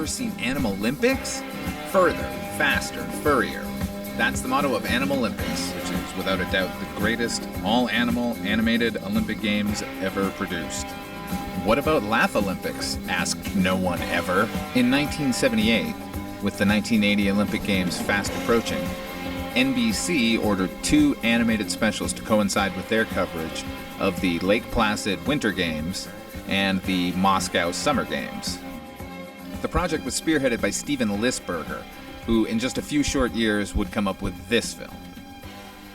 ever seen Animalympics? Further, faster, furrier. That's the motto of Animalympics, which is without a doubt the greatest all-animal animated Olympic Games ever produced. What about Laugh-Olympics? Asked no one ever. In 1978, with the 1980 Olympic Games fast approaching, NBC ordered 2 animated specials to coincide with their coverage of the Lake Placid Winter Games and the Moscow Summer Games. The project was spearheaded by Steven Lisberger, who in just a few short years would come up with this film.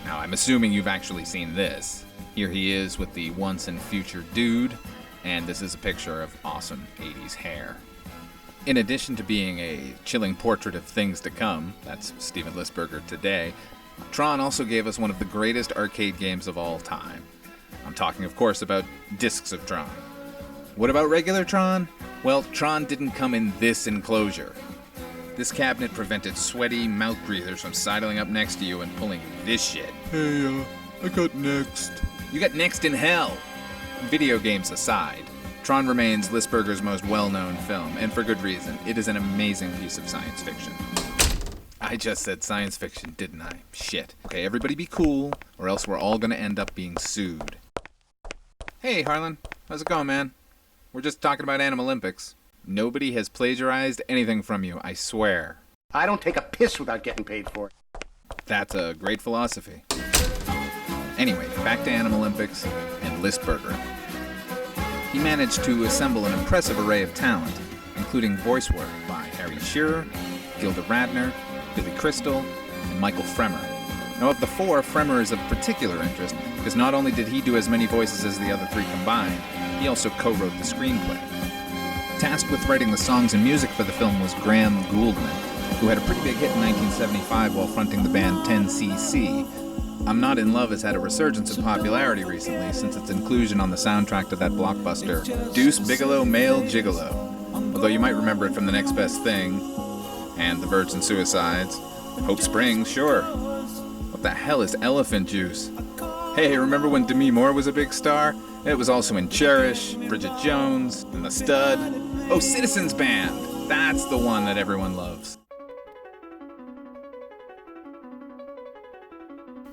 Now, I'm assuming you've actually seen this. Here he is with the once and future dude, and this is a picture of awesome 80s hair. In addition to being a chilling portrait of things to come, that's Steven Lisberger today, Tron also gave us one of the greatest arcade games of all time. I'm talking, of course, about Discs of Tron. What about regular Tron? Well, Tron didn't come in this enclosure. This cabinet prevented sweaty mouth breathers from sidling up next to you and pulling this shit. Hey, I got next. You got next in hell! Video games aside, Tron remains Lisberger's most well-known film, and for good reason. It is an amazing piece of science fiction. I just said science fiction, didn't I? Shit. Okay, everybody be cool, or else we're all gonna end up being sued. Hey, Harlan. How's it going, man? We're just talking about Animalympics. Nobody has plagiarized anything from you, I swear. I don't take a piss without getting paid for it. That's a great philosophy. Anyway, back to Animalympics and Lisberger. He managed to assemble an impressive array of talent, including voice work by Harry Shearer, Gilda Radner, Billy Crystal, and Michael Fremmer. Now, of the 4, Fremmer is of particular interest because not only did he do as many voices as the other 3 combined, he also co-wrote the screenplay. Tasked with writing the songs and music for the film was Graham Gouldman, who had a pretty big hit in 1975 while fronting the band 10cc. I'm Not in Love has had a resurgence in popularity recently since its inclusion on the soundtrack to that blockbuster, Deuce Bigalow Male Gigolo. Although you might remember it from The Next Best Thing, and The Virgin Suicides, Hope Springs, sure. What the hell is Elephant Juice? Hey, remember when Demi Moore was a big star? It was also in Cherish, Bridget Jones, and The Stud. Oh, Citizens Band! That's the one that everyone loves.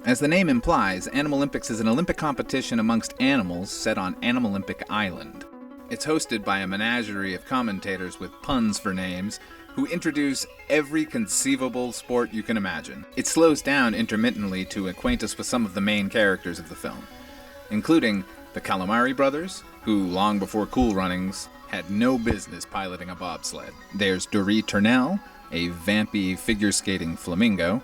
As the name implies, Animalympics is an Olympic competition amongst animals set on Animalympic Island. It's hosted by a menagerie of commentators with puns for names who introduce every conceivable sport you can imagine. It slows down intermittently to acquaint us with some of the main characters of the film, including the Calamari brothers, who, long before Cool Runnings, had no business piloting a bobsled. There's Dorit Turnell, a vampy figure-skating flamingo.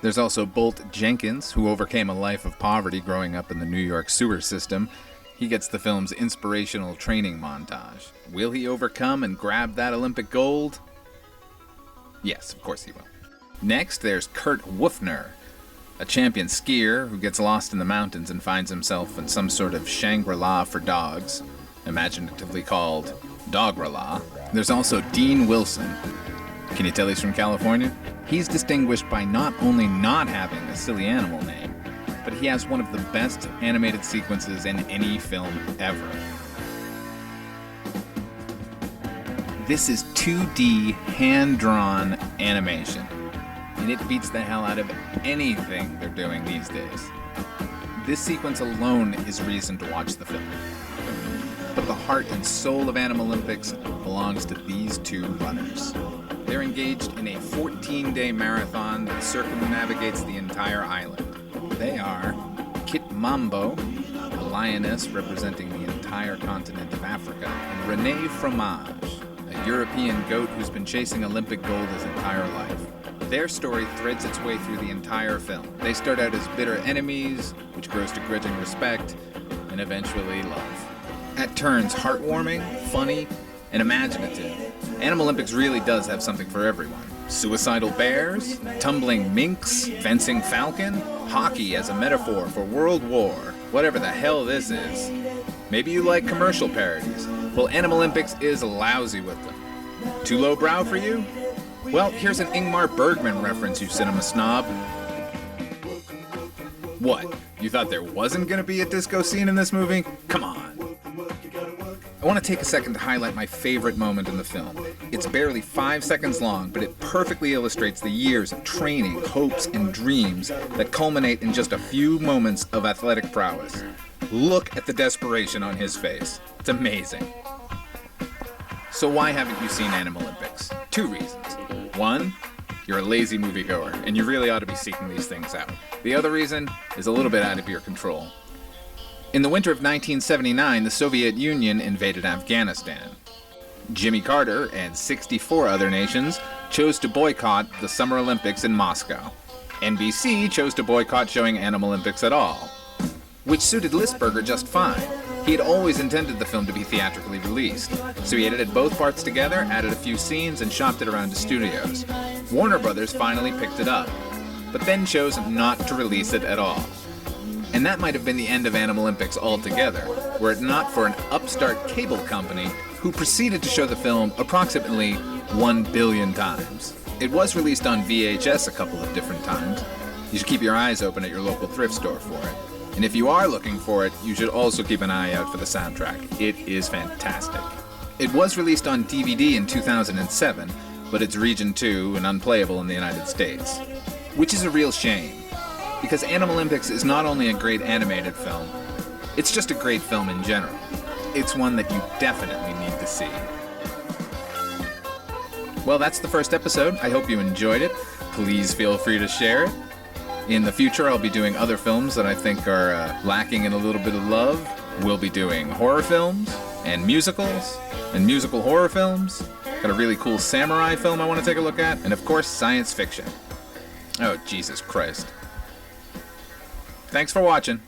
There's also Bolt Jenkins, who overcame a life of poverty growing up in the New York sewer system. He gets the film's inspirational training montage. Will he overcome and grab that Olympic gold? Yes, of course he will. Next, there's Kurt Woofner, a champion skier who gets lost in the mountains and finds himself in some sort of Shangri-La for dogs, imaginatively called Dog-ra-La. There's also Dean Wilson. Can you tell he's from California? He's distinguished by not only not having a silly animal name, but he has one of the best animated sequences in any film ever. This is 2D hand-drawn animation, and it beats the hell out of anything they're doing these days. This sequence alone is reason to watch the film. But the heart and soul of Animalympics belongs to these 2 runners. They're engaged in a 14-day marathon that circumnavigates the entire island. They are Kit MAMBO, a lioness representing the entire continent of Africa, and RENE FROMAGE, a European goat who's been chasing Olympic gold his entire life. Their story threads its way through the entire film. They start out as bitter enemies, which grows to grudging respect, and eventually love. At turns heartwarming, funny, and imaginative, Animalympics really does have something for everyone. Suicidal bears, tumbling minks, fencing falcon, hockey as a metaphor for World War, whatever the hell this is. Maybe you like commercial parodies. Well, Animalympics is lousy with them. Too lowbrow for you? Well, here's an Ingmar Bergman reference, you cinema snob. What? You thought there wasn't gonna be a disco scene in this movie? Come on. I want to take a second to highlight my favorite moment in the film. It's barely 5 seconds long, but it perfectly illustrates the years of training, hopes, and dreams that culminate in just a few moments of athletic prowess. Look at the desperation on his face. It's amazing. So why haven't you seen Animalympics? 2 reasons. 1, you're a lazy moviegoer, and you really ought to be seeking these things out. The other reason is a little bit out of your control. In the winter of 1979, the Soviet Union invaded Afghanistan. Jimmy Carter and 64 other nations chose to boycott the Summer Olympics in Moscow. NBC chose to boycott showing Animalympics at all, which suited Lisberger just fine. He had always intended the film to be theatrically released, so he edited both parts together, added a few scenes, and shopped it around to studios. Warner Brothers finally picked it up, but then chose not to release it at all. And that might have been the end of Animalympics altogether, were it not for an upstart cable company who proceeded to show the film approximately 1 billion times. It was released on VHS a couple of different times. You should keep your eyes open at your local thrift store for it. And if you are looking for it, you should also keep an eye out for the soundtrack. It is fantastic. It was released on DVD in 2007, but it's Region 2 and unplayable in the United States. Which is a real shame, because Animalympics is not only a great animated film, it's just a great film in general. It's one that you definitely need to see. Well, that's the first episode. I hope you enjoyed it. Please feel free to share it. In the future, I'll be doing other films that I think are lacking in a little bit of love. We'll be doing horror films and musicals and musical horror films. Got a really cool samurai film I want to take a look at. And of course, science fiction. Oh, Jesus Christ. Thanks for watching.